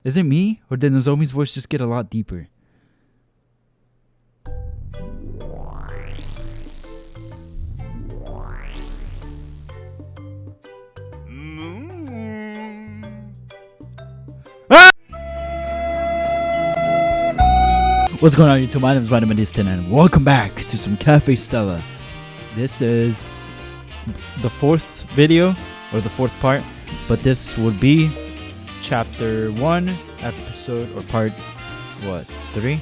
Is it me, or did Nozomi's voice just get a lot deeper? Ah! What's going on, YouTube? My name is VitaminDStain, and welcome back to some Cafe Stella. This is the fourth video, or the fourth part, but this would be chapter 1, episode, or part, what, 3?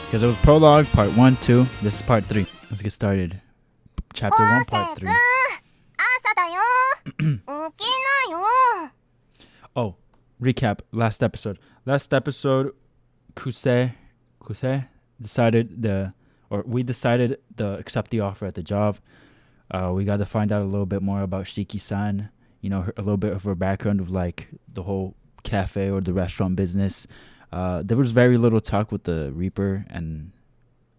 Because it was prologue, part 1, 2. This is part 3. Let's get started. Chapter 1, part 3. Oh, recap. Last episode, Kuse decided we decided to accept the offer at the job. We got to find out a little bit more about Shiki-san. You know, a little bit of her background of like the whole cafe or the restaurant business. There was very little talk with the Reaper and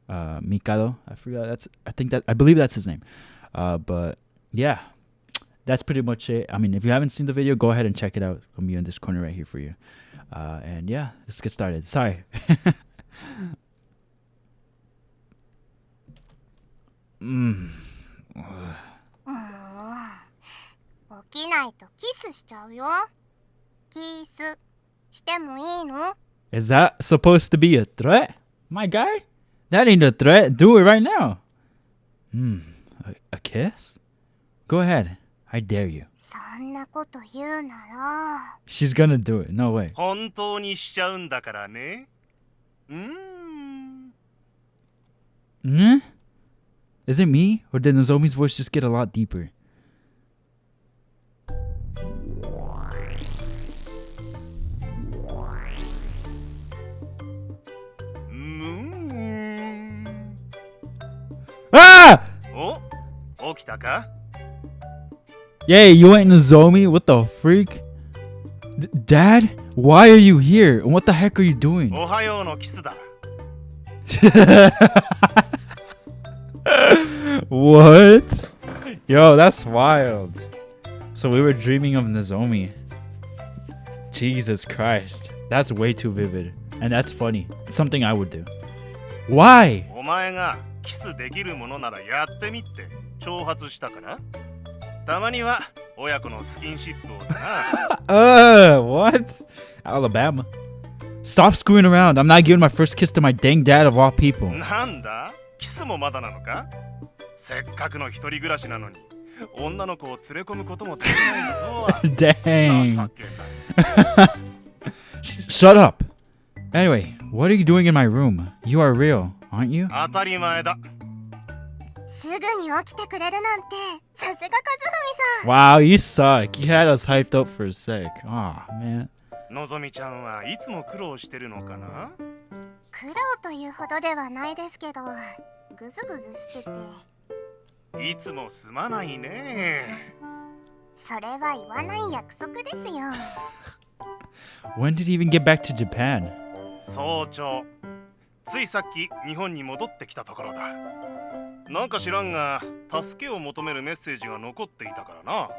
Mikado. I believe that's his name. But yeah, that's pretty much it. I mean, if you haven't seen the video, go ahead and check it out. I'm in this corner right here for you. And yeah, let's get started. Sorry. Is that supposed to be a threat? My guy? That ain't a threat. Do it right now. A kiss? Go ahead. I dare you. She's gonna do it. No way. Is it me, or did Nozomi's voice just get a lot deeper? Ah! Yay, you ain't Nozomi? What the freak? Dad? Why are you here? And what the heck are you doing? What? Yo, that's wild. So we were dreaming of Nozomi. Jesus Christ. That's way too vivid. And that's funny. It's something I would do. Why? What? Alabama. Stop screwing around. I'm not giving my first kiss to my dang dad of all people. Dang. Shut up. Anyway, what are you doing in my room? You are real, aren't you? Wow, you suck. You had us hyped up for a sec. Aw, man. When did he even get back to Japan?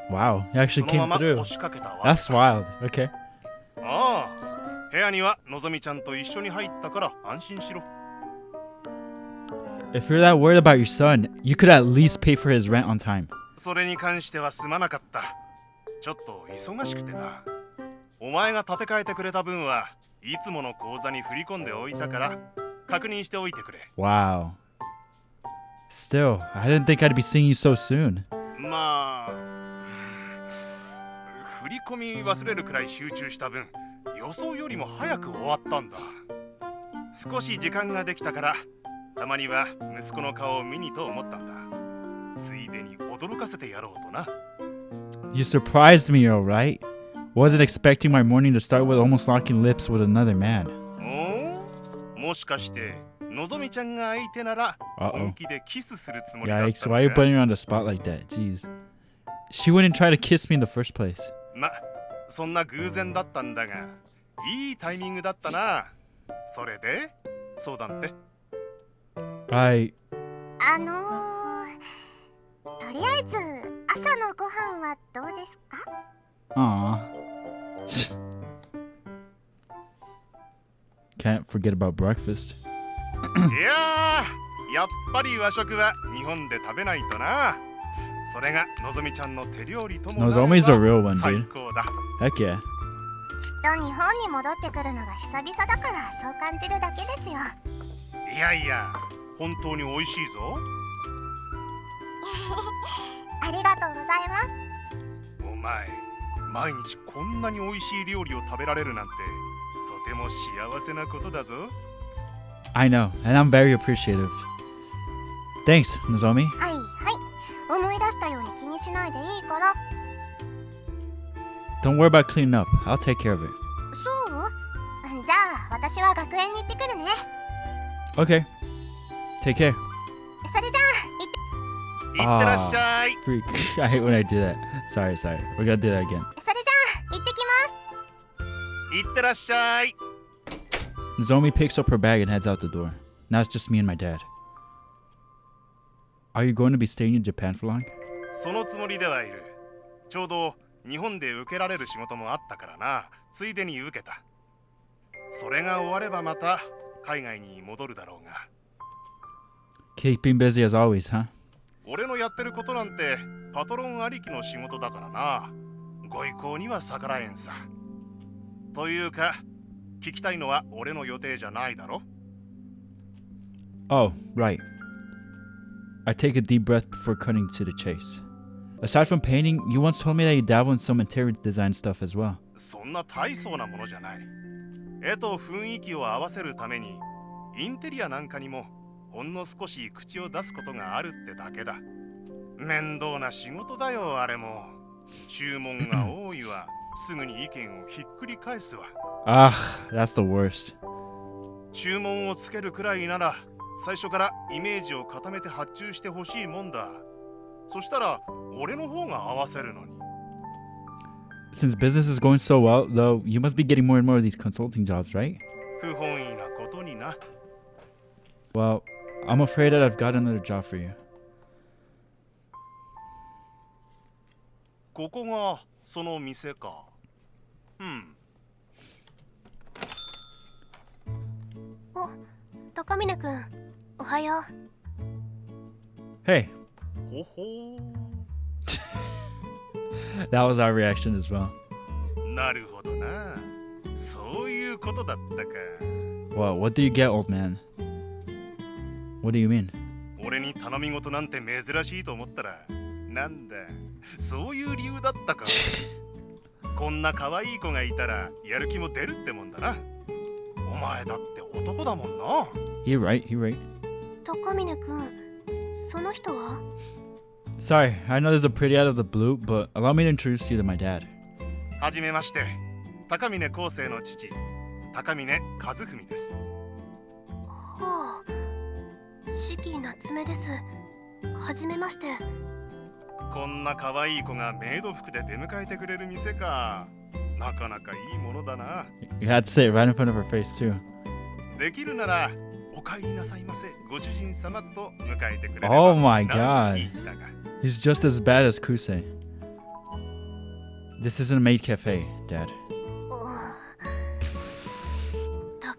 Wow, he actually came through. That's wild. Okay. If you're that worried about your son, you could at least pay for his rent on time. Wow. Still, I didn't think I'd be seeing you so soon. You surprised me, alright? Wasn't expecting my morning to start with almost locking lips with another man. Uh-oh. Yikes, why are you putting her on the spot like that? Jeez. She wouldn't try to kiss me in the first place. I... Aww. Can't forget about breakfast. いやー、やっぱり和食は日本で食べないとな。それがのぞみちゃんの手料理ともなれば Nozomi's a real one, 最 dude. 高だ。 Heck yeah. きっと日本に戻ってくるのが久々だからそう感じるだけですよ。いやいや、本当に美味しいぞ。ありがとうございます。お前、毎日こんなに美味しい料理を食べられるなんてとても幸せなことだぞ。 I know, and I'm very appreciative. Thanks, Nozomi. はいはい、思い出したように気にしないでいいから。 Don't worry about cleaning up. I'll take care of it. そうじゃあ私は学園に行ってくるね。 Okay. Take care. それじゃあいってらっしゃい。 Freak. I hate when I do that. Sorry. We're gonna do that again. それじゃあ行ってきます。いってらっしゃい。 Nozomi picks up her bag and heads out the door. Now it's just me and my dad. Are you going to be staying in Japan for long? そのつもりではいる。ちょうど日本で受けられる仕事もあったからな。ついでに受けた。それが終わればまた海外に戻るだろうが。 Keeping busy as always, huh? 俺のやってることなんてパトロンありきの仕事だからな。ご意向には逆らえんさ。というか、聞きたいのは俺の予定じゃないだろ。 Oh, right. I take a deep breath before cutting to the chase. Aside from painting, you once told me that you dabble in some interior design stuff as well. そんな大層なものじゃない。絵と雰囲気を合わせるためにインテリアなんかにもほんの少し口を出すことがあるってだけだ。面倒な仕事だよ、あれも。注文が多いわ。すぐに意見をひっくり返すわ。 Ah, that's the worst. 注文をつけるくらいなら最初からイメージを固めて発注してほしいもんだ。そしたら俺の方が合わせるのに。 Since business is going so well, though, you must be getting more and more of these consulting jobs, right? 不本意なことにな。 Well, I'm afraid that I've got another job for you. ここがその店か。お、高峰くん、おはよう。 Hey, ほほ that was our reaction as well. ー。なるほどな。そういうことだったか。 Well, what do you get, old man? What do you mean? 俺に頼み事なんて珍しいと思ったら、なんだ、そういう理由だったか。こんな可愛い子がいたらやる気も出るってもんだな。お前だって男だもんな。 You're right. 高峰くん、その人は？ Sorry, I know this is a pretty out of the blue, but allow me to introduce you to my dad. はじめまして、高峰康生の父、高峰和文です。はあ、四季夏目です。はじめまして。こんな可愛い子がメイド服で出迎えてくれる店か。なかなかいいものだな。 You had to say it right in front of her face, too. できるならお帰りなさいませ、ご主人様と迎えてくれれば。 Oh my なん god. いいんだが。 He's just as bad as Kusei. This isn't a maid cafe, Dad.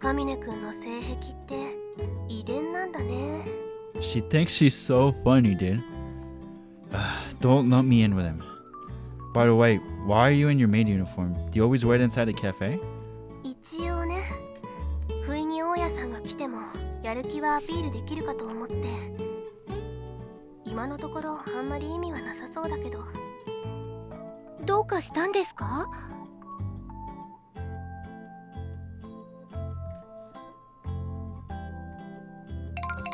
高峰くんの性癖って遺伝なんだね。 She thinks she's so funny, dude. Don't lump me in with him. By the way, why are you in your maid uniform? Do you always wear it inside the cafe? 一応ね、不意に大家さんが来てもやる気はアピールできるかと思って。今のところあんまり意味はなさそうだけど。どうかしたんですか？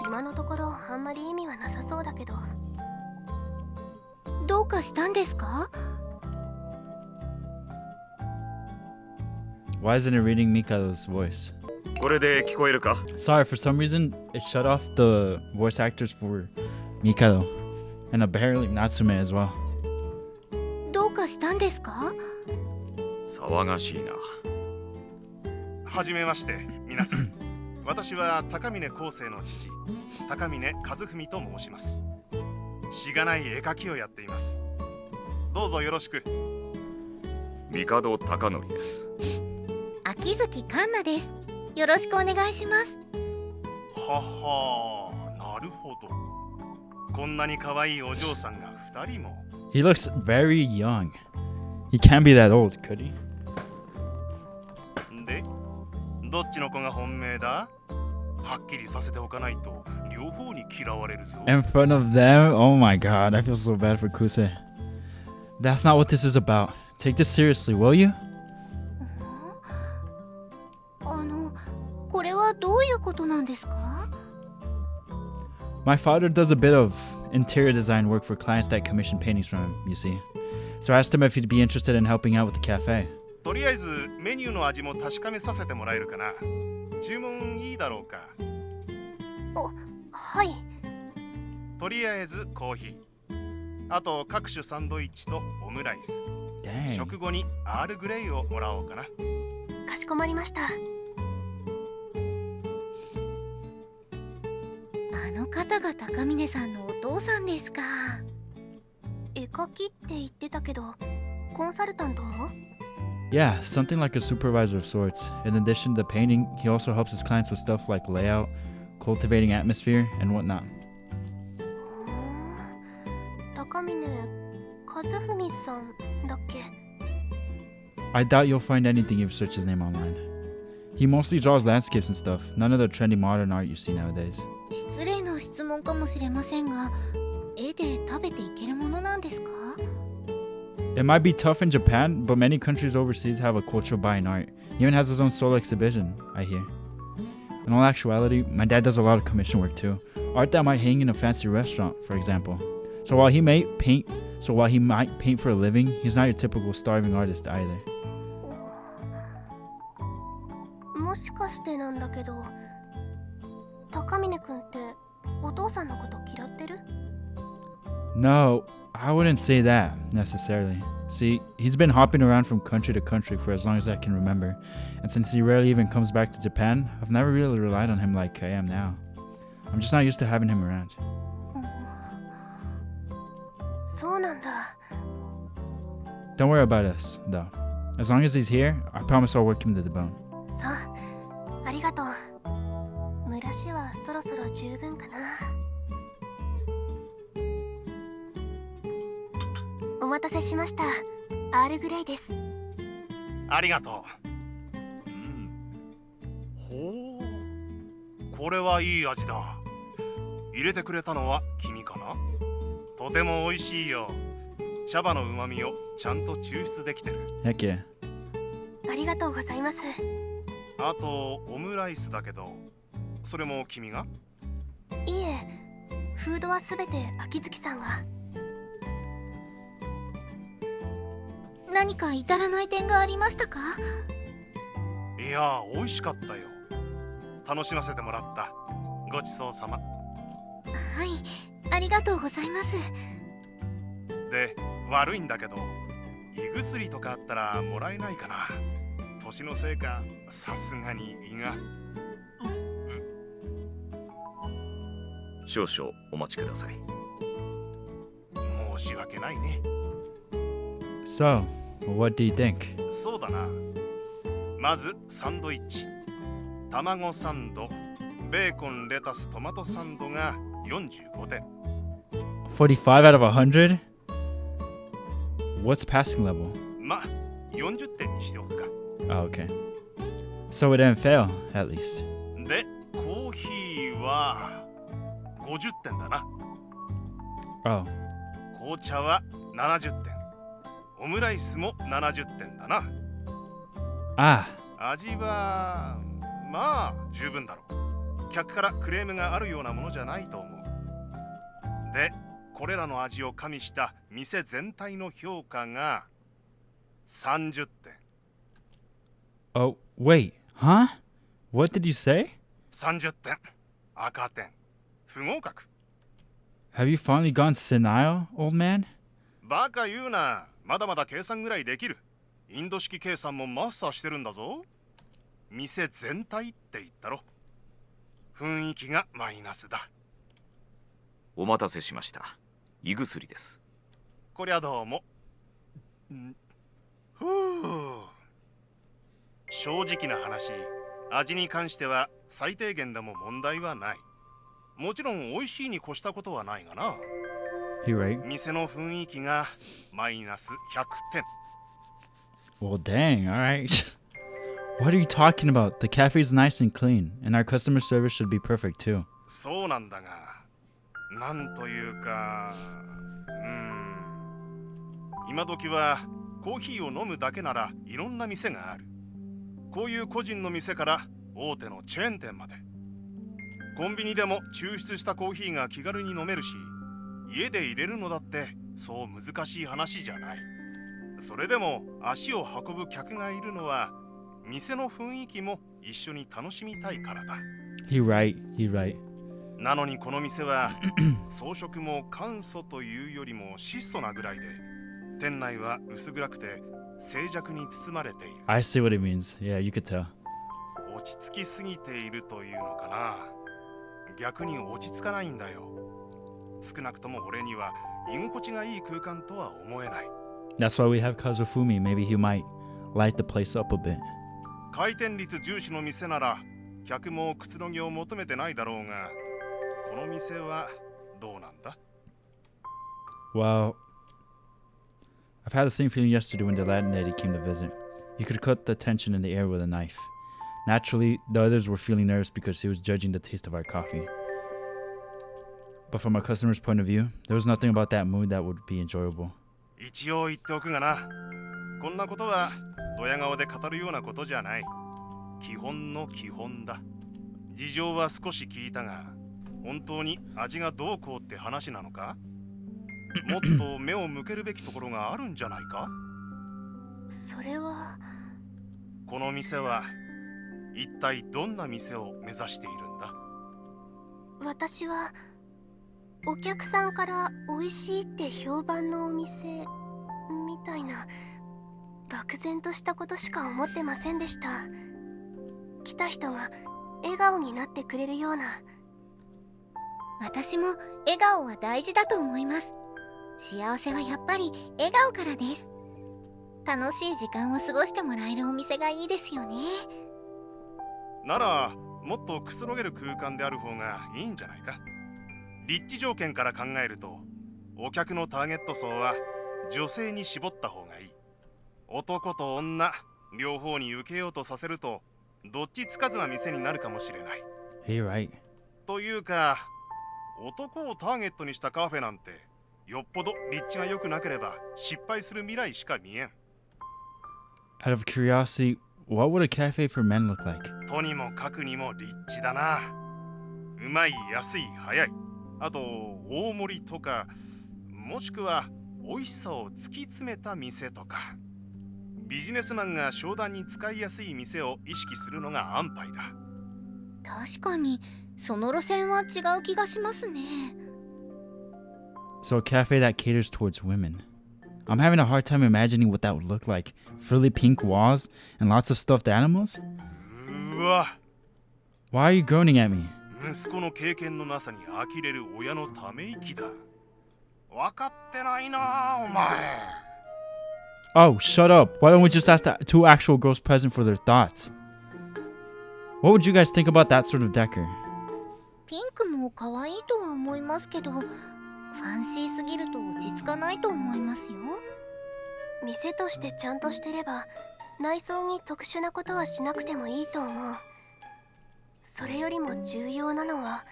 今のところあんまり意味はなさそうだけど。どうかしたんですか？ Why isn't it reading Mikado's voice? これで聞こえるか？ Sorry, for some reason it shut off the voice actors for Mikado. And apparently Natsume as well. どうかしたんですか？騒がしいな。はじめまして、皆さん。私は高峰康生の父、高峰和文と申します。しがない絵描きをやっています。どうぞよろしく。帝貴則です。秋月環奈です。よろしくお願いします。ははなるほど。こんなに可愛いお嬢さんが2人も。 He looks very young. He can't be that old, could he? で、どっちの子が本命だ？はっきりさせておかないと両方に嫌われるぞ。 In front of them? Oh my god, I feel so bad for Kuse. That's not what this is about. Take this seriously, will you? これはどういうことなんですか？ My father does a bit of interior design work for clients that commission paintings from him, you see. So I asked him if he'd be interested in helping out with the cafe. とりあえずメニューの味も確かめさせてもらえるかな。注文いいだろうか？はい。とりあえずコーヒー、あと各種サンドイッチとオムライス。 Dang. 食後にアールグレイをもらおうかな。かしこまりました。あの方が高峰さんのお父さんですか。絵描きって言ってたけど、コンサルタントも？ Yeah, something like a supervisor of sorts. In addition to painting, he also helps his clients with stuff like layout, cultivating atmosphere, and whatnot. 高峰和文さんだっけ？ I doubt you'll find anything if you search his name online. He mostly draws landscapes and stuff, none of the trendy modern art you see nowadays. 失礼な質問かもしれませんが、絵で食べていけるものなんですか？ It might be tough in Japan, but many countries overseas have a culture buying art. He even has his own solo exhibition, I hear. In all actuality, my dad does a lot of commission work too. Art that might hang in a fancy restaurant, for example. So while he might paint for a living, he's not your typical starving artist either. もしかしてなんだけど、高峰くんってお父さんのこと嫌ってる？ No, I wouldn't say that necessarily. See, he's been hopping around from country to country for as long as I can remember, and since he rarely even comes back to Japan, I've never really relied on him like I am now. I'm just not used to having him around. そうなんだ。 Don't worry about us, though. As long as he's here, I promise I'll work him to the bone. そう、ありがとう。蒸らしはそろそろ十分かな。お待たせしました。アールグレイです。ありがとう。ほう、これはいい味だ。入れてくれたのは君かな？とても美味しいよ。茶葉の旨味をちゃんと抽出できてる。 Heck yeah. ありがとうございます。あとオムライスだけど、それも君が？いえ、フードはすべて秋月さんが。何か至らない点がありましたか？いや、美味しかったよ。楽しませてもらった。ごちそうさま。はい、ありがとうございます。で、悪いんだけど、胃薬とかあったらもらえないかな。年のせいか、さすがに胃が。少々お待ちください。申し訳ないね。 So, what do you think? そうだな。まずサンドイッチ。卵サンド、ベーコン、レタス、トマトサンドが45点。45 out of 100? What's passing level? ま、40点にしておくか。Oh, okay. So it didn't fail, at least. で、コーヒーは50点だな。Oh, 紅茶は70点。オムライスも70点だな。ah, 味はまあ十分だろう。客からクレームがあるようなものじゃないと思う。で、これらの味を加味した店全体の評価が30点。oh, wait, huh? What did you say? 30点。赤点。不合格。Have you finally gone senile, old man? バカ言うな。まだまだ計算ぐらいできる。インド式計算もマスターしてるんだぞ。店全体って言ったろ。雰囲気がマイナスだ。お待たせしました。胃薬です。こりゃどうも。ふう。正直な話、味に関しては最低限でも問題はない。もちろん美味しいに越したことはないがな。You're right. 店の雰囲気がマイナス100点。Well, dang, alright. What are you talking about? The cafe is nice and clean, and our customer service should be perfect too. そうなんだが、なんというか、今時はコーヒーを飲むだけならいろんな店がある。こういう個人の店から大手のチェーン店まで。コンビニでも抽出したコーヒーが気軽に飲めるし、家で入れるのだってそう難しい話じゃない。それでも足を運ぶ客がいるのは店の雰囲気も一緒に楽しみたいからだ。He right. なのにこの店は装飾も簡素というよりも質素なぐらいで、店内は薄暗くて静寂に包まれている。 I see what it means. Yeah, you could tell. 落ち着きすぎているというのかな。逆に落ち着かないんだよ。少なくとも俺には居心地がいい空間とは思えない。 That's why we have Kazufumi. Maybe he might light the place up a bit. 回転率重視の店なら客もくつろぎを求めてないだろうが、この店はどうなんだ？ Well, I've had the same feeling yesterday when the landlady came to visit. You could cut the tension in the air with a knife. Naturally, the others were feeling nervous because he was judging the taste of our coffee. But from a customer's point of view, there was nothing about that mood that would be enjoyable. 一応言っておくがな、こんなことはドヤ顔で語るようなことじゃない。基本の基本だ。事情は少し聞いたが、本当に味がどうこうって話なのか？もっと目を向けるべきところがあるんじゃないか？それは。この店は一体どんな店を目指しているんだ？私はお客さんから美味しいって評判のお店みたいな漠然としたことしか思ってませんでした。来た人が笑顔になってくれるような。私も笑顔は大事だと思います。幸せはやっぱり笑顔からです。楽しい時間を過ごしてもらえるお店がいいですよね。ならもっとくつろげる空間である方がいいんじゃないか。立地条件から考えると、お客のターゲット層は女性に絞った方がいい。男と女両方に受けようとさせるとどっちつかずな店になるかもしれない。 You're right. というか、男をターゲットにしたカフェなんてよっぽど立地が良くなければ失敗する未来しか見えん。 Out of curiosity, what would a cafe for men look like? とにもかくにも立地だな。うまい、安い、早い。あと大盛りとか、もしくは美味しさを突き詰めた店とか。ビジネスマンが商談に使いやすい店を意識するのが安牌だ。確かにその路線は違う気がしますね。 So a cafe that caters towards women. I'm having a hard time imagining what that would look like. Frilly pink walls and lots of stuffed animals? うわ、 Why are you groaning at me? 息子の経験のなさに呆れる親のため息だ。分かってないなお前。 Oh, shut up. Why don't we just ask the two actual girls present for their thoughts? What would you guys think about that sort of decor? ピンクも可愛いとは思いますけど、ファンシーすぎると落ち着かないと思いますよ。店としてちゃんとしてれば内装に特殊なことはしなくてもいいと思う。それよりも重要なのは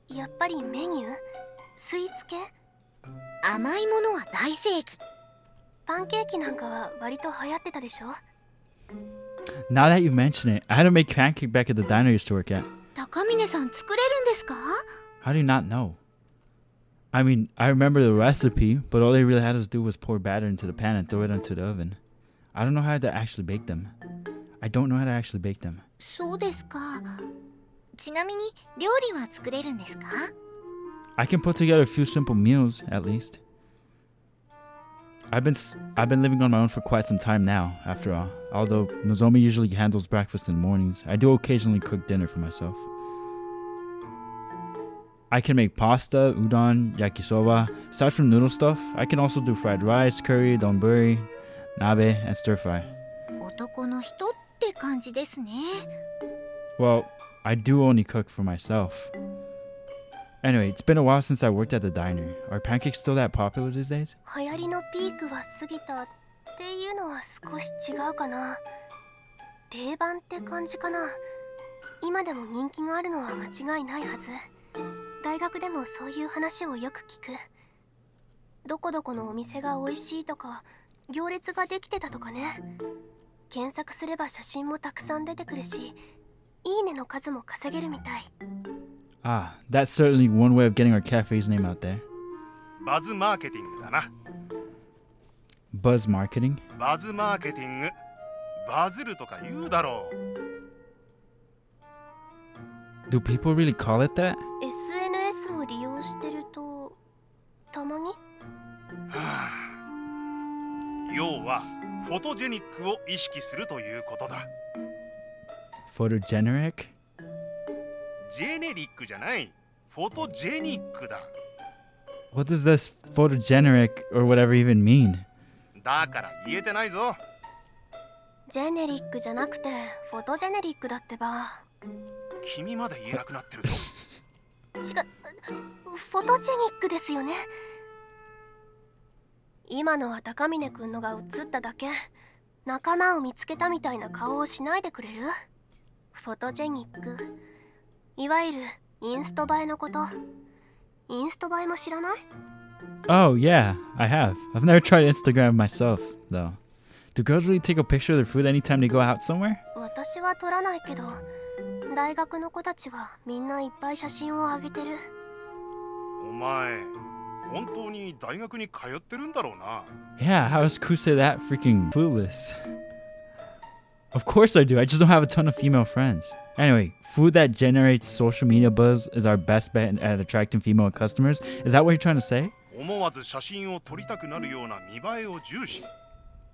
やっぱりメニュー、スイーツ系。甘いものは大正義。パンケーキなんかは割と流行ってたでしょ。 Now that you mention it, I had to make pancake back at the diner I used to work at. 高峰さん作れるんですか？ How do you not know? I mean, I remember the recipe, but all they really had us do was pour batter into the pan and throw it into the oven. I don't know how to actually bake them. I don't know how to actually bake them. そうですか。ちなみに料理は作れるんですか？ I can put together a few simple meals, at least. I've been living on my own for quite some time now, after all. Although Nozomi usually handles breakfast in the mornings, I do occasionally cook dinner for myself. I can make pasta, udon, yakisoba. Aside from noodle stuff, I can also do fried rice, curry, donburi, nabe, and stir fry. 男の人ってって感じですね。 Well, I do only cook for myself. Anyway, it's been a while since I worked at the diner. Are pancakes still that popular these days? 流行りのピークは過ぎたっていうのは少し違うかな。定番って感じかな。今でも人気があるのは間違いないはず。大学でもそういう話をよく聞く。どこどこのお店が美味しいとか、行列ができてたとかね。検索すれば写真もたくさん出てくるし、いいねの数も稼げるみたい。Ah, that's certainly one way of getting our cafe's name out there. バズマーケティングだな。 Buzz marketing? バズマーケティング。バズるとか言うだろう。 Do people really call it that? SNS を利用してると、たまに要はフォトジェニックを意識するということだ。 Photogenic? ジェネリックじゃない。フォトジェニックだ。 What does this photogenic or whatever even mean? だから言えてないぞ。ジェネリックじゃなくてフォトジェネリックだってば。君まで言えなくなってるぞ。違う、フォトジェニックですよね。今のは高峰くんのが映っただけ。仲間を見つけたみたいな顔をしないでくれる？フォトジェニック、いわゆるインスト映えのこと。インスト映えも知らない？ Oh, yeah, I have. I've never tried Instagram myself, though. Do girls really take a picture of their food anytime they go out somewhere? 私は撮らないけど、大学の子たちはみんないっぱい写真をあげてる。お前、本当に大学に通ってるんだろうな。 Yeah, how is Kuse that freaking clueless? Of course I do. I just don't have a ton of female friends. Anyway, food that generates social media buzz is our best bet at attracting female customers. Is that what you're trying to say? 思わず写真を撮りたくなるような見栄えを重視。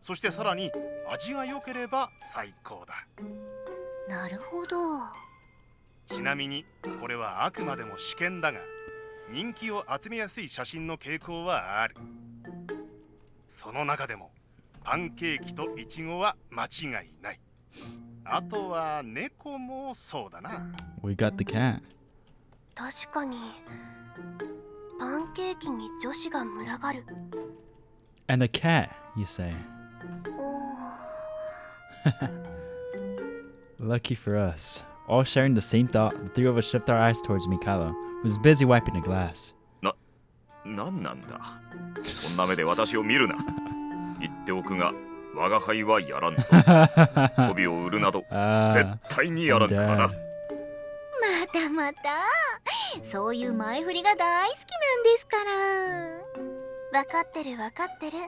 そしてさらに味が良ければ最高だ。なるほど。ちなみにこれはあくまでも試験だが、人気を集めやすい写真の傾向はある。その中でもパンケーキとイチゴは間違いない。あとは猫もそうだな。 We got the cat. 確かにパンケーキに女子が群がる。 And a cat, you say? おー、 Lucky for us. All sharing the same thought, the three of us shift our eyes towards Mikalo, who's busy wiping the glass. なんなんだ。そんな目で私を見るな。言っておくが、我が輩はやらんぞ。媚びを売るなど、絶対にやらんからな。またまた、そういう前振りが大好きなんですから。分かってる分かってる。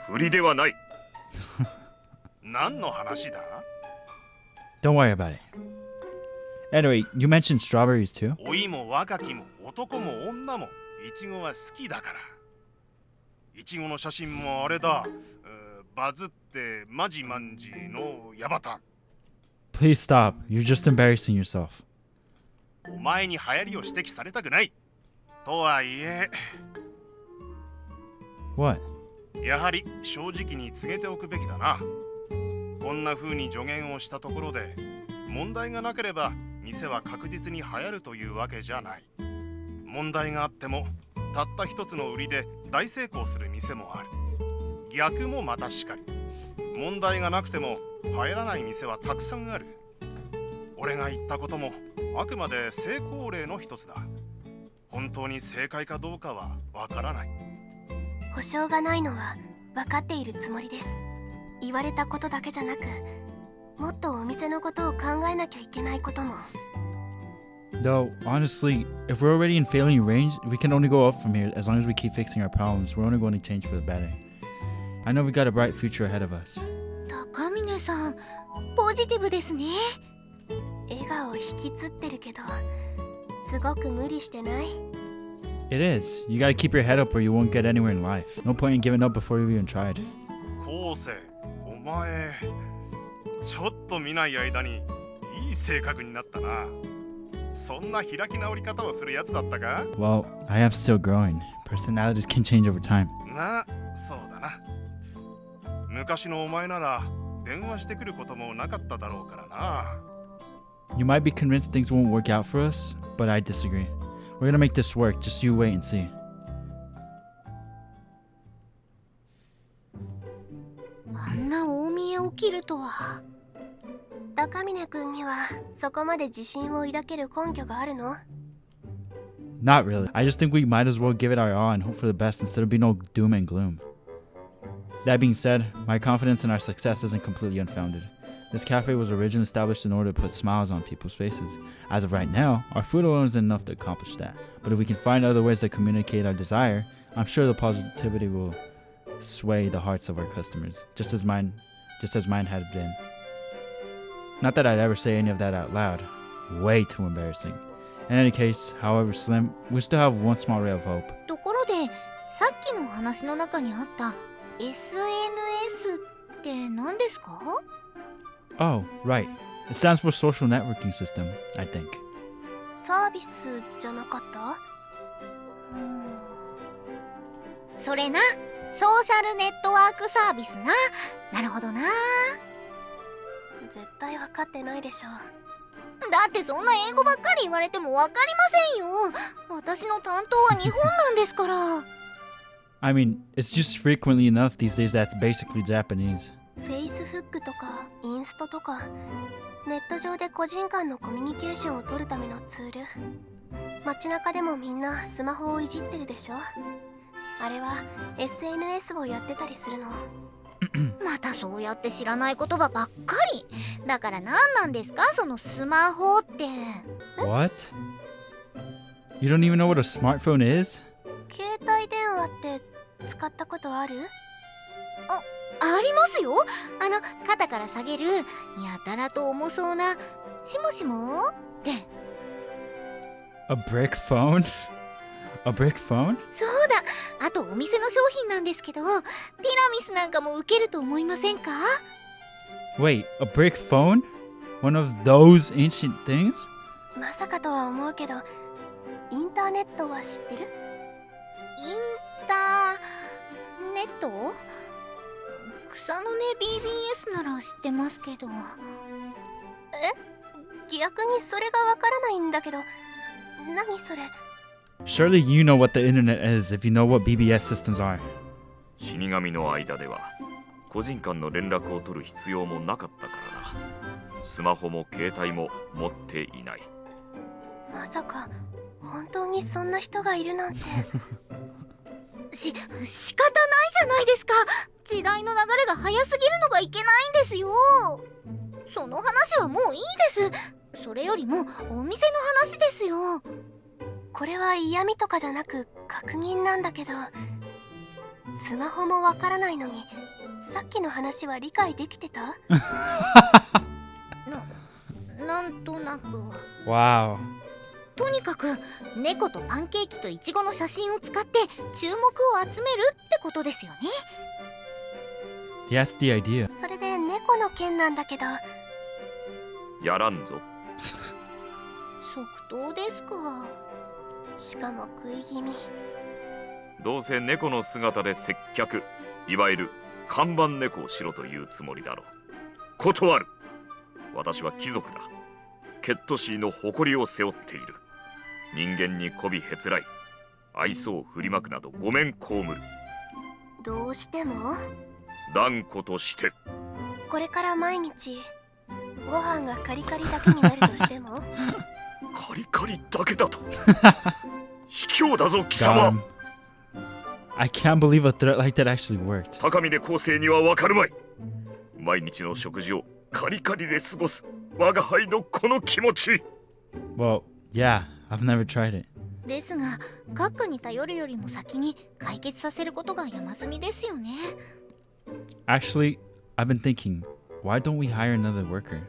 振りではない。何の話だ？ Don't worry about it. Anyway, you mentioned strawberries too? 老いも若きも男も女もイチゴは好きだから。イチゴの写真もあれだ。バズってマジマンジのヤバタン。 Please stop. You're just embarrassing yourself. お前に流行りを指摘されたくない。とはいえ、 What? やはり正直に告げておくべきだな。こんな風に助言をしたところで問題がなければ店は確実に流行るというわけじゃない。問題があってもたった一つの売りで大成功する店もある。逆もまたしかり。問題がなくても流行らない店はたくさんある。俺が言ったこともあくまで成功例の一つだ。本当に正解かどうかはわからない。保証がないのは分かっているつもりです。言われたことだけじゃなく、もっとお店のことを考えなきゃいけないことも。 Though, honestly, if we're already in failing range, we can only go up from here as long as we keep fixing our problems. We're only going to change for the better. I know we got a bright future ahead of us. 高峰さん、ポジティブですね。笑顔引きつってるけど、すごく無理してない？ It is. You gotta keep your head up or you won't get anywhere in life. No point in giving up before you've even tried. 昴生、お前ちょっと見ない間にいい性格になったな。そんな開き直り方をするやつだったか？ Well, I am still growing. Personalities can change over time. な、そうだな。昔のお前なら電話してくることもなかっただろうからな。 You might be convinced things won't work out for us, but I disagree. We're gonna make this work, just you wait and see. あんな大見え起きるとは。高峰君にはそこまで自信を抱ける根拠があるの？ Not really. I just think we might as well give it our all and hope for the best instead of being all doom and gloom. That being said, my confidence in our success isn't completely unfounded. This cafe was originally established in order to put smiles on people's faces. As of right now, our food alone isn't enough to accomplish that. But if we can find other ways to communicate our desire, I'm sure the positivity will sway the hearts of our customers, just as mine had been. Not that I'd ever say any of that out loud. Way too embarrassing. In any case, however slim, we still have one small ray of hope. ところで、さっきの話の中にあった SNS って何ですか？ Oh, right. It stands for Social Networking System, I think. サービスじゃなかった？それな、ソーシャルネットワークサービスな。なるほどな。絶対分かってないでしょ。だってそんな英語ばっかり言われても分かりませんよ。私の担当は日本なんですから。I mean, it's just frequently enough these days that's basically Japanese. Facebook とかインストとかネット上で個人間のコミュニケーションを取るためのツール。街中でもみんなスマホをいじってるでしょ。あれは SNS をやってたりするの。またそうやって知らない言葉ばっかり。だから何なんですかそのスマホって。 What? You don't even know what a smartphone is? 携帯電話って使ったことある？ありますよ。肩から下げるやたらと重そうなしもしもって。 A brick phone? A brick phone? そうだ。あとお店の商品なんですけど、ティラミスなんかも受けると思いませんか？ Wait, a brick phone? One of those ancient things? まさかとは思うけど、インターネットは知ってる？インターネット？草の根 BBS なら知ってますけど。逆にそれがわからないんだけど、何それ？ Surely you know what the internet is if you know what BBS systems are. 死神の間では個人間の連絡を取る必要もなかったからな。スマホも携帯も持っていない。まさか本当にそんな人がいるなんて。仕方ないじゃないですか。時代の流れが早すぎるのがいけないんですよ。その話はもういいです。それよりもお店の話ですよ。これは嫌味とかじゃなく確認なんだけど、スマホもわからないのにさっきの話は理解できてた？なんとなく。 Wow. とにかく猫とパンケーキとイチゴの写真を使って注目を集めるってことですよね。 That's the idea. それで猫の件なんだけど。やらんぞ。即答ですか。しかも食い気味。どうせ猫の姿で接客、いわゆる看板猫をしろというつもりだろう。断る。私は貴族だ。ケットシーの誇りを背負っている。人間に媚びへつらい、愛想を振りまくなどごめん被る。どうしても？断固として。これから毎日ご飯がカリカリだけになるとしても？カリカリだけだと。卑怯だぞ貴様。Dumb. I can't believe a threat like that actually worked. 高峰厚生にはわかるまい。毎日の食事をカリカリで過ごす我が輩のこの気持ち。 Well, yeah, I've never tried it. ですが閣下に頼るよりも先に解決させることが山積みですよね。 Actually, I've been thinking, why don't we hire another worker?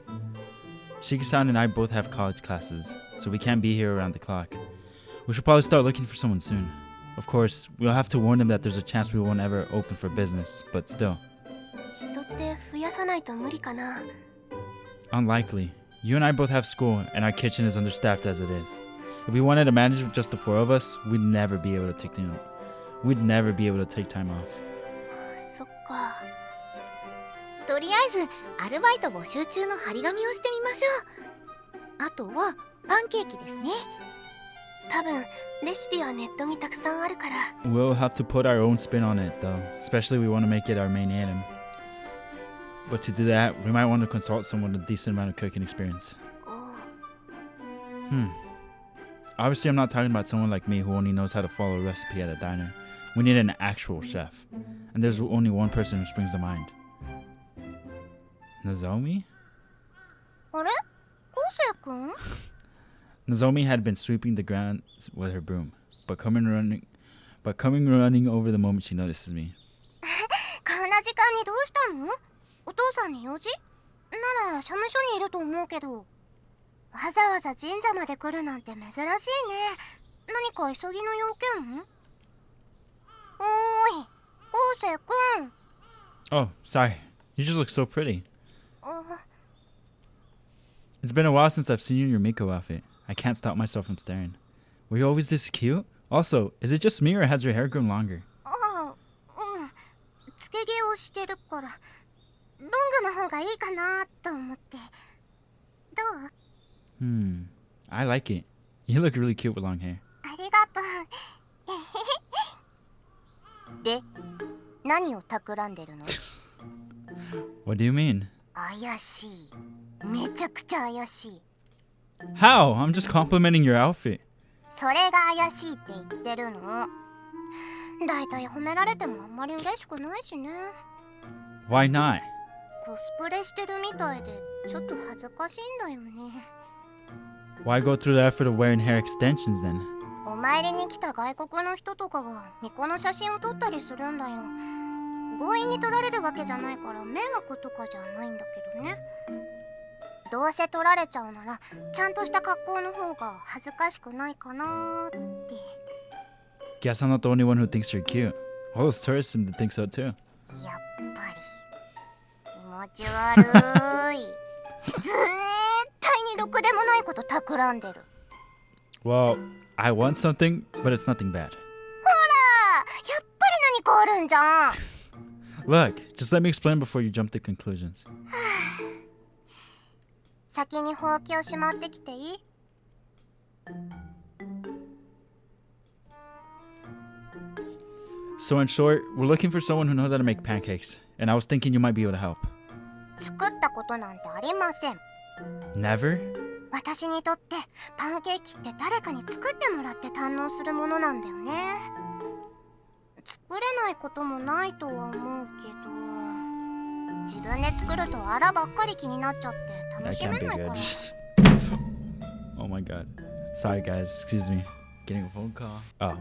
Shiki-san and I both have college classes, so we can't be here around the clock. We should probably start looking for someone soon. Of course, we'll have to warn them that there's a chance we won't ever open for business, but still. 人って増やさないと無理かな。 Unlikely. You and I both have school, and our kitchen is understaffed as it is. If we wanted to manage with just the four of us, we'd never be able to take time off. そっか。とりあえずアルバイト募集中の張り紙をしてみましょう。あとはパンケーキですね。多分レシピはネットにたくさんあるから。 We'll have to put our own spin on it, though. Especially we want to make it our main item. But to do that, we might want to consult someone with a decent amount of cooking experience. Obviously, I'm not talking about someone like me who only knows how to follow a recipe at a diner. We need an actual chef. And there's only one person who springs to mind. Nozomi? あれ昴生君 Nozomi had been sweeping the ground with her broom, but coming running over the moment she notices me. こんな時間にどうしたの？お父さんに用事？なら社務所にいると思うけど。わざわざ神社まで来るなんて珍しいね。何か急ぎの用件？おーい、昴生君。 Oh, sorry. You just look so pretty. It's been a while since I've seen you in your Miko outfit. I can't stop myself from staring. Were you always this cute? Also, is it just me or has your hair grown longer? つけ毛をしてるからロングの方がいいかなと思って。どう？ I like it. You look really cute with long hair. ありがとう。で、何を企んでるの？ What do you mean? 怪しい。めちゃくちゃ怪しい。 How? I'm just complimenting your outfit. それが怪しいって言ってるの。だいたい褒められてもあんまり嬉しくないしね。 Why not? コスプレしてるみたいでちょっと恥ずかしいんだよね。 Why go through the effort of wearing hair extensions then? お参りに来た外国の人とかが巫女の写真を撮ったりするんだよ。強引に撮られるわけじゃないから迷惑とかじゃないんだけどね。どうせ撮られちゃうならちゃんとした格好の方が恥ずかしくないかなーって。 Guess I'm not the only one who thinks you're cute. All those tourists seem to think so too. やっぱり気持ち悪い。絶対にろくでもないこと企んでる。 Well, I want something, but it's nothing bad. ほら、やっぱり何かあるんじゃん。 Look, just let me explain before you jump to conclusions. 先にほうきをしまってきていい？ So in short, we're looking for someone who knows how to make pancakes, and I was thinking you might be able to help. 作ったことなんてありません。 Never? 私にとってパンケーキって誰かに作ってもらって堪能するものなんだよね。作れないこともないとは思うけど、自分で作るとあらばっかり気になっちゃって楽 That し can't め be ないか good. ら。Oh my god. Sorry guys, excuse me. Getting a phone call. Oh.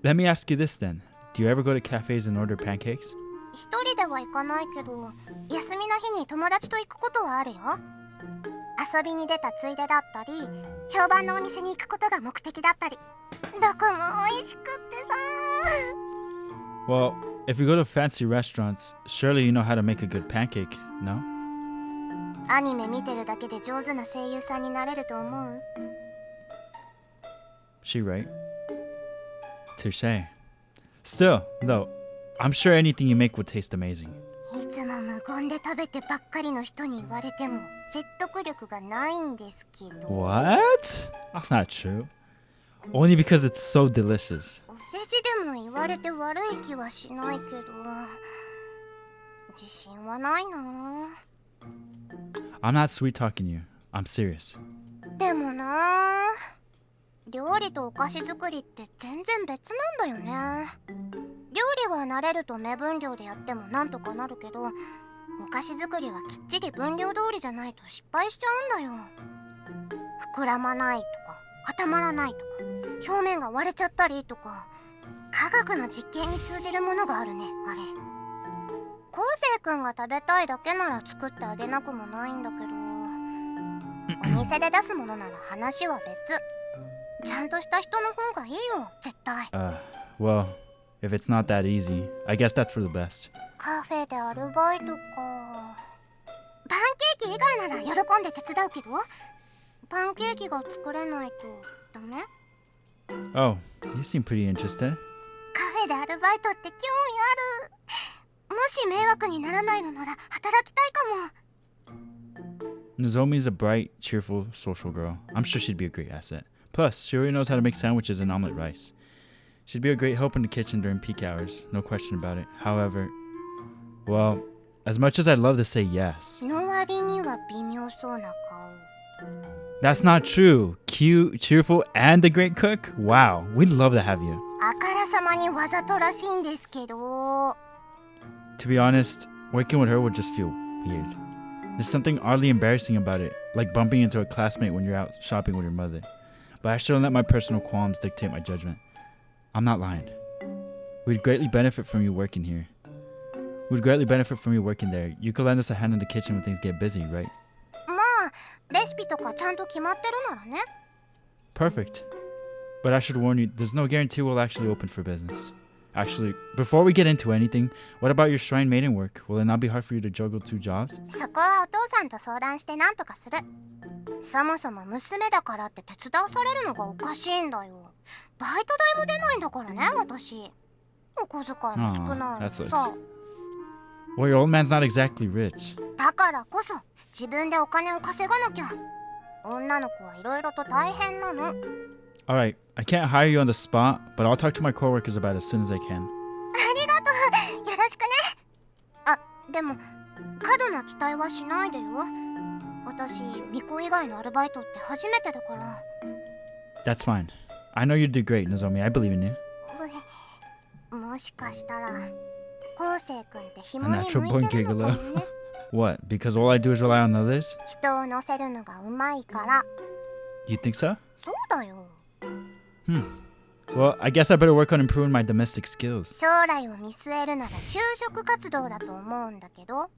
Let me ask you this then. Do you ever go to cafes and order pancakes? 一人では行かないけど、休みの日に友達と行くことはあるよ。遊びに出たついでだったり、評判のお店に行くことが目的だったり、どこも美味しくってさ。 Well, if you go to fancy restaurants, surely you know how to make a good pancake, no? アニメ見てるだけで上手な声優さんになれると思う？ She right? Touche. Still, though, I'm sure anything you make would taste amazing. いつも無言で食べてばっかりの人に言われても説得力がないんですけど。 What? That's not true. Only because it's so delicious. お世辞でも言われて悪い気はしないけど、自信はないな。 I'm not sweet talking you. I'm serious. でもな、料理とお菓子作りって全然別なんだよね。料理は慣れると目分量でやってもなんとかなるけど、お菓子作りはきっちり分量通りじゃないと失敗しちゃうんだよ。膨らまないとか固まらないとか、表面が割れちゃったりとか、科学の実験に通じるものがあるね、あれ。昴生君が食べたいだけなら作ってあげなくもないんだけど、お店で出すものなら話は別。ちゃんとした人の方がいいよ、絶対。 Well, if it's not that easy, I guess that's for the best. カフェでアルバイトか。パンケーキ以外なら喜んで手伝うけど、パンケーキが作れないとダメ？ Oh, you seem pretty interested. カフェでアルバイトって興味ある。し迷惑にならないのなら働きたいかも。 Nozomi's a bright, cheerful, social girl. I'm sure she'd be a great asset. Plus, she already knows how to make sandwiches and omelet rice. She'd be a great help in the kitchen during peak hours, no question about it. However, well, as much as I'd love to say yes, の割には微妙そうな顔。 that's not true. Cute, cheerful, and a great cook? Wow, we'd love to have you. あからさまにわざとらしいんですけど。 To be honest, working with her would just feel weird. There's something oddly embarrassing about it, like bumping into a classmate when you're out shopping with your mother. But I shouldn't let my personal qualms dictate my judgment. I'm not lying. We'd greatly benefit from you working here. We'd greatly benefit from you working there. You could lend us a hand in the kitchen when things get busy, right? まあ、レシピとかちゃんと決まってるならね。 Perfect. But I should warn you, there's no guarantee we'll actually open for business. Actually, before we get into anything, what about your shrine maiden work? Will it not be hard for you to juggle 2 jobs? そこはお父さんと相談してなんとかする。そもそも娘だからって手伝わされるのがおかしいんだよ。バイト代も出ないんだからね、私。お小遣いも少ないのさ。 Well, your old man's not exactly rich. だからこそ自分でお金を稼がなきゃ。女の子はいろいろと大変なの。 Alright, I can't hire you on the spot, but I'll talk to my coworkers about it as soon as I can. ありがとう。よろしくね。あ、でも過度な期待はしないでよ。私、巫女以外のアルバイトって初めてだから。 That's fine. I know you do great, Nozomi. I believe in you. もしかしたら、昴生君って紐 A に natural 向 born いてるのかもね。 What? Because all I do is rely on others? 人を乗せるのがうまいから。 You think so? そうだよ。 Well, I guess I better work on improving my domestic skills. 将来を見据えるなら就職活動だと思うんだけど。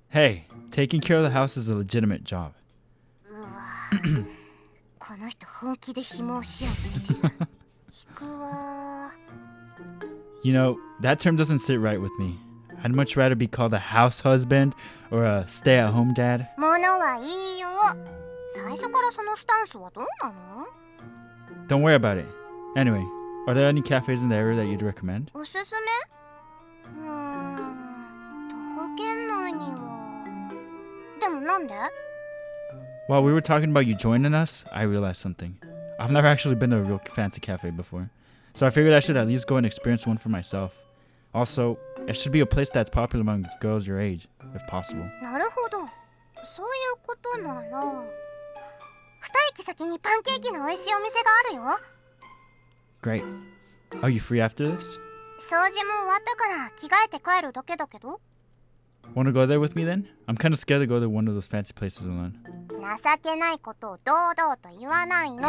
Hey, taking care of the house is a legitimate job. うわこの人本気で紐をしようとしてる。引くわ。 You know, that term doesn't sit right with me. I'd much rather be called a house husband or a stay-at-home dad. 物はいいよ。最初からそのスタンスはどうなの？ Don't worry about it. Anyway, are there any cafes in the area that you'd recommend? おすすめ？徒歩圏内には。でもなんで？ While we were talking about you joining us, I realized something. I've never actually been to a real fancy cafe before. So I figured I should at least go and experience one for myself. Also, it should be a place that's popular among girls your age, if possible. なるほど。そういうことなら。二駅先にパンケーキの美味しいお店があるよ。 Great. Are you free after this? 掃除も終わったから着替えて帰るだけだけど。 Want to go there with me then? I'm kind of scared to go to one of those fancy places alone. 情けないことを堂々と言わないの。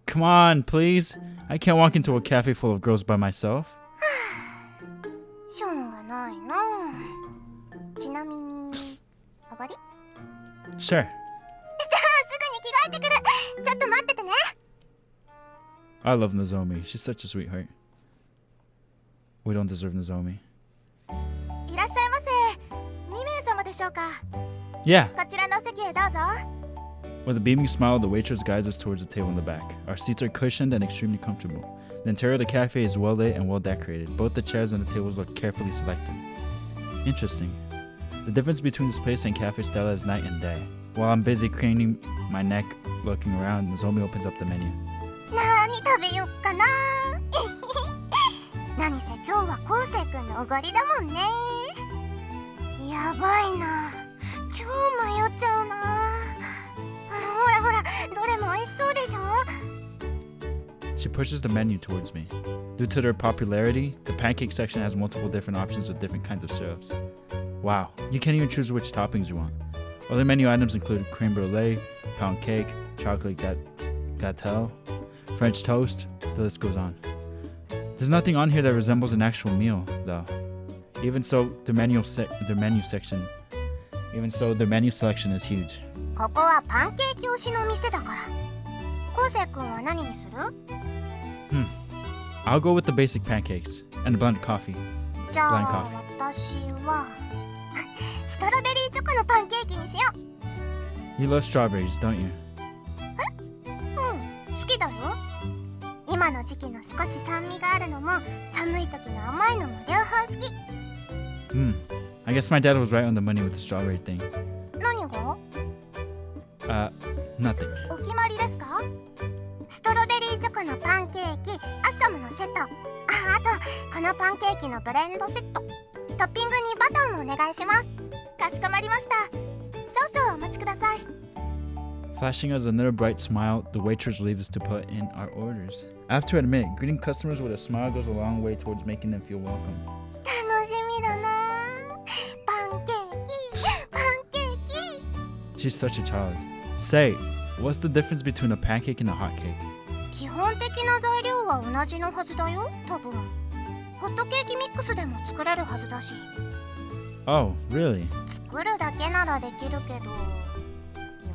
Come on, please. I can't walk into a cafe full of girls by myself. しょうがないな。ちなみに、上がり？ Sure. じゃあすぐに着替えてくる。ちょっと待っててね。 I love Nozomi. She's such a sweetheart. We don't deserve Nozomi. いらっしゃいませ。2名様でしょうか。 Yeah. こちらのお席へどうぞ。 With a beaming smile, the waitress guides us towards the table in the back. Our seats are cushioned and extremely comfortable. The interior of the cafe is well lit and well decorated. Both the chairs and the tables look carefully selected. Interesting. The difference between this place and Cafe Stella is night and day. While I'm busy craning my neck looking around, Nozomi opens up the menu. 何食べよっかな。何せ今日は昴生君のおごりだもんね。やばいな。超迷っちゃうな。ほらほら、どれも美味しそうでしょ。 She pushes the menu towards me. Due to their popularity, the pancake section has multiple different options with different kinds of syrups. Wow, you can't even choose which toppings you want. Other menu items include creme brulee, pound cake, chocolate gâteau, French toast, the list goes on. There's nothing on here that resembles an actual meal, though. Even so, the menu selection is huge. ここはパンケーキ推しの店だから。昴生君は何にする？ I'll go with the basic pancakes and a blended coffee. じゃ Blind あ coffee. 私はストロベリーチョコのパンケーキにしよう。 You love strawberries, don't you? 好きだよ。今の時期の少し酸味があるのも寒い時の甘いのも両方好き。I guess my dad was right on the money with the strawberry thing. 何が？ Nothing. お決まりですか？ストロベリーチョコのパンケーキ、アッサムのセット。あとこのパンケーキのブレンドセット。トッピングにバターもお願いします。かしこまりました。少々お待ちください。 Flashing us another bright smile, the waitress leaves us to put in our orders. I have to admit, greeting customers with a smile goes a long way towards making them feel welcome. 楽しみだな。パンケーキ、パンケーキ。 She's such a child. Say, what's the difference between a pancake and a hot cake? 基本的な材料は同じのはずだよ、多分。ホットケーキミックスでも作れるはずだし。Oh, really? 作るだけならできるけど、い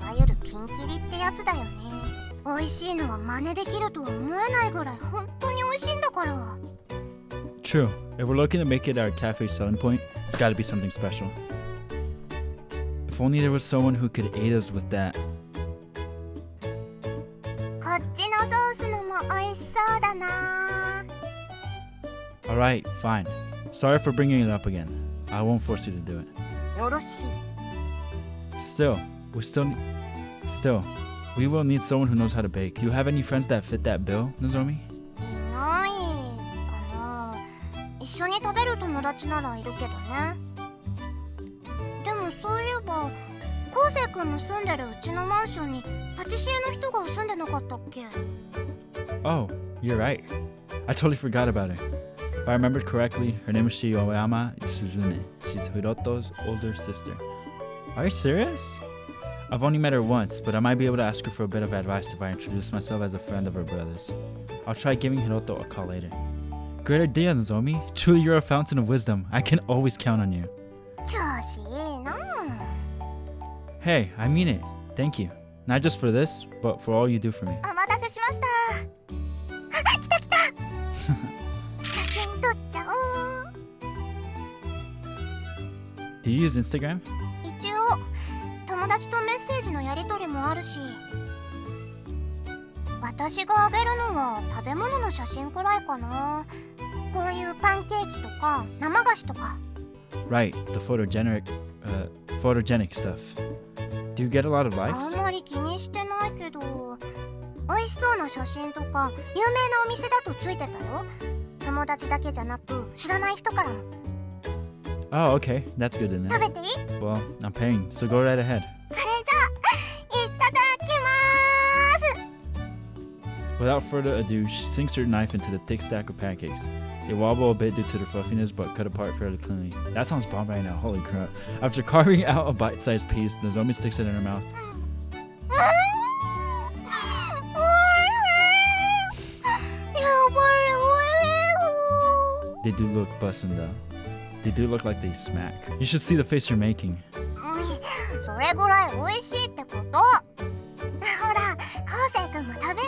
わゆるピンキリってやつだよね。美味しいのは真似できるとは思えないぐらい本当に美味しいんだから。 True. If we're looking to make it our cafe's selling point, it's gotta be something special. If only there was someone who could aid us with that. こっちのソースのも美味しそうだな。 Alright, fine. Sorry for bringing it up again. I won't force you to do it. よろしい。 Still, we will need someone who knows how to bake. Do you have any friends that fit that bill, Nozomi? いないかな。一緒に食べる友達ならいるけどね。でもそういえば、昴生君の住んでるうちのマンションにパティシエの人が住んでなかったっけ？ Oh, you're right. I totally forgot about her. If I remembered correctly, her name is Shiyoyama Suzune. She's Hiroto's older sister. Are you serious? I've only met her once, but I might be able to ask her for a bit of advice if I introduce myself as a friend of her brother's. I'll try giving Hiroto a call later. Great idea, Nozomi. Truly, you're a fountain of wisdom. I can always count on you. 調子いいな。 Hey, I mean it. Thank you. Not just for this, but for all you do for me. お待たせしました。あ、来た来た。写真撮っちゃおう。 Do you use Instagram? 一応友達とメッセージのやり取りもあるし、私があげるのは食べ物の写真くらいかな。こういうパンケーキとか生菓子とか。 Right, the photogenic stuff. Do you get a lot of あ likes? んまり気にしてないけど、美味しそうな写真とか有名なお店だとついてたよ。友達だけじゃなく知らない人からも。 Oh, okay. That's good to know. 食べていい？ Well, I'm paying, so go right ahead. それじゃあいただきまーす。 Without further ado, she sinks her knife into the thick stack of pancakes. They wobble a bit due to their fluffiness, but cut apart fairly cleanly. That sounds bomb right now. Holy crap. After carving out a bite-sized piece, Nozomi sticks it in her mouth. やばいおいしい。 They do look bussin' though. They do look like they smack. You should see the face you're making. それぐらい美味しいってこと。ほら、昴生君も食べなよ。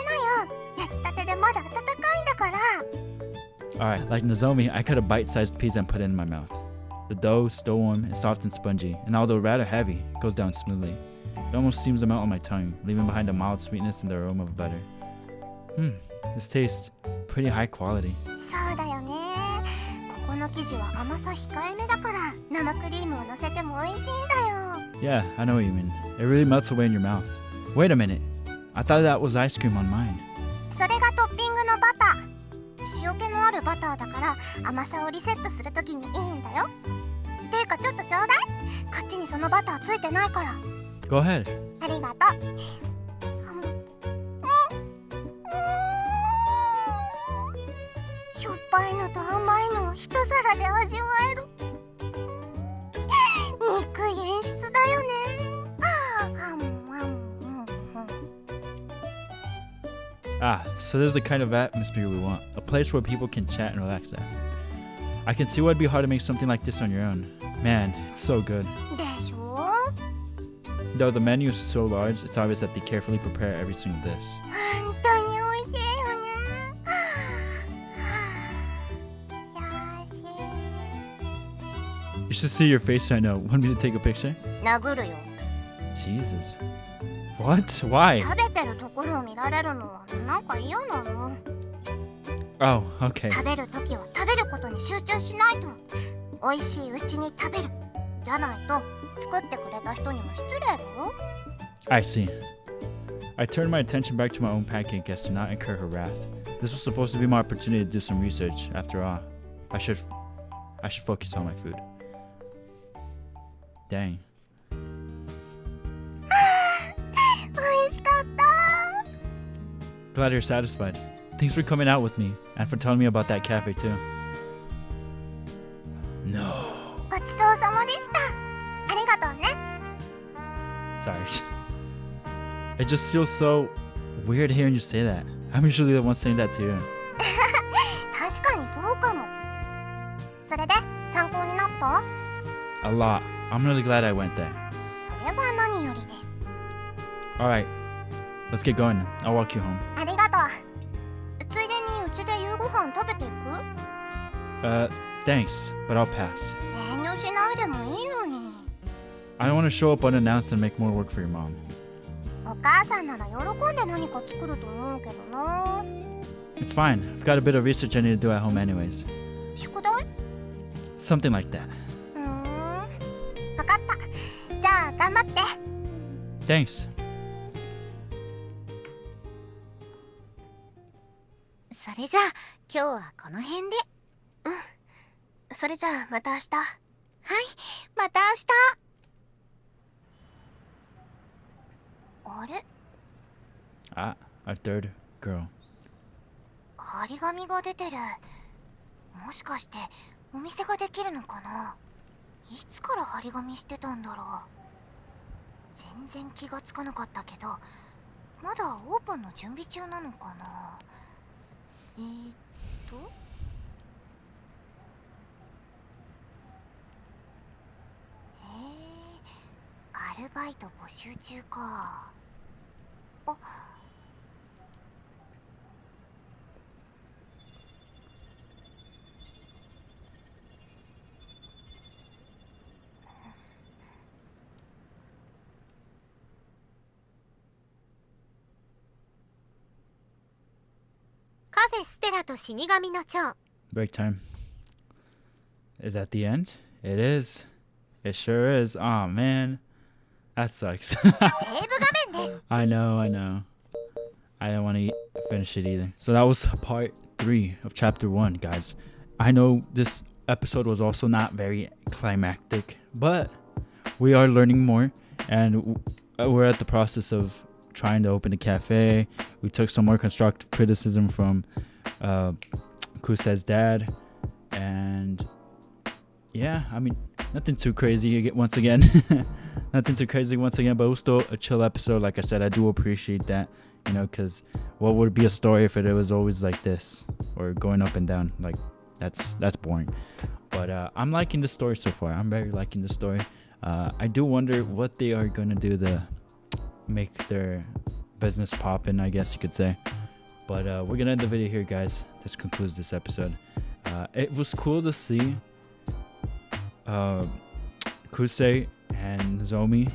焼きたてでまだ温かいんだから。 Alright, like Nozomi, I cut a bite-sized piece and put it in my mouth. The dough, still warm, is soft and spongy, and although rather heavy, it goes down smoothly. It almost seems to melt on my tongue, leaving behind a mild sweetness and the aroma of butter. This tastes pretty high quality. そうだよね。ここの生地は甘さ控えめだから生クリームを乗せても美味しいんだよ。 Yeah, I know what you mean. It really melts away in your mouth. Wait a minute. I thought that was ice cream on mine. それがトッピングのバター。塩気のあるバターだから甘さをリセットするときにいいんだよ。ていうかちょっとちょうだい。こっちにそのバターついてないから。 Go ahead. ありがとう。しょっぱいのと甘いのを一皿で味わえる。憎い演出だよね。Ah, so there's the kind of atmosphere we want. A place where people can chat and relax at. I can see why it'd be hard to make something like this on your own. Man, it's so good. でしょ。 Though the menu is so large, it's obvious that they carefully prepare every single dish. 本当に美味しいよね。写真。 You should see your face right now. Want me to take a picture? 殴るよ。 Jesus. What? Why? 食べてるところを見られるのはなんか嫌なの。 Oh, okay. 食べるときは食べることに集中しないと。美味しいうちに食べる。じゃないと作ってくれた人にも失礼だよ。 I see. I turned my attention back to my own pancake as to not incur her wrath. This was supposed to be my opportunity to do some research. After all, I should focus on my food. Dang. 美味しかった。 Glad you're satisfied. Thanks for coming out with me and for telling me about that cafe too. No. ごちそうさまでした。ありがとうね。 Sorry. It just feels so weird hearing you say that. I'm usually the one saying that to you. 確かにそうかも。それで参考になった？ A lot. I'm really glad I went there. それは何よりです。 Alright. Let's get going. I'll walk you home. ありがとう。ついでにうちで夕ご飯食べていく？ Thanks, but I'll pass. 遠慮しないでもいいのに。 I don't want to show up unannounced and make more work for your mom. お母さんなら喜んで何か作ると思うけどな。 It's fine. I've got a bit of research I need to do at home anyways. 宿題？ Something like that. わかった。じゃあ頑張って。 Thanks. それじゃあ今日はこの辺で。それじゃあまた明日。はい、また明日。あれ？ Ah, our third girl. 張り紙が出てる。もしかしてお店ができるのかな？いつから張り紙してたんだろう。全然気がつかなかったけど、まだオープンの準備中なのかな。アルバイト募集中か。あ、カフェステラと死神の蝶。 Break time. Is that the end? It is. It sure is. Aw, man. That sucks. セーブ画面です。 I know. I don't want to finish it either. So that was part 3 of chapter 1, guys. I know this episode was also not very climactic, but we are learning more, and we're at the process of trying to open a cafe. We took some more constructive criticism from Kuse's dad, and yeah, I mean, nothing too crazy once again. Nothing too crazy once again, but it was still a chill episode. Like I said, I do appreciate that, you know, because what would be a story if it was always like this or going up and down? Like that's boring. But I'm liking the story so far. I'm very liking the story. I do wonder what they are gonna do to make their business poppin', I guess you could say. But we're gonna end the video here, guys. This concludes this episode. It was cool to see Kuse and Nozomi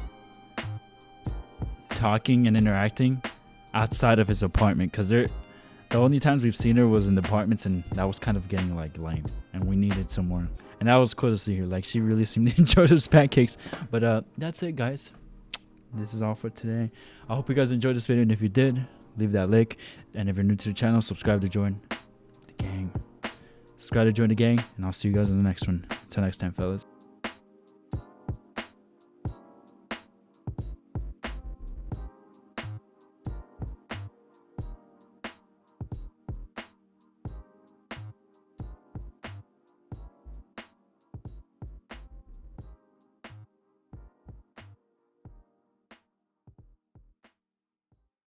talking and interacting outside of his apartment, because the only times we've seen her was in the apartments, and that was kind of getting like lame, and we needed some more. And that was cool to see her. Like, she really seemed to enjoy those pancakes. But that's it, guys. This is all for today. I hope you guys enjoyed this video, and if you did, leave that like. And if you're new to the channel, subscribe to join the gang. Subscribe to join the gang, and I'll see you guys in the next one. Until next time, fellas.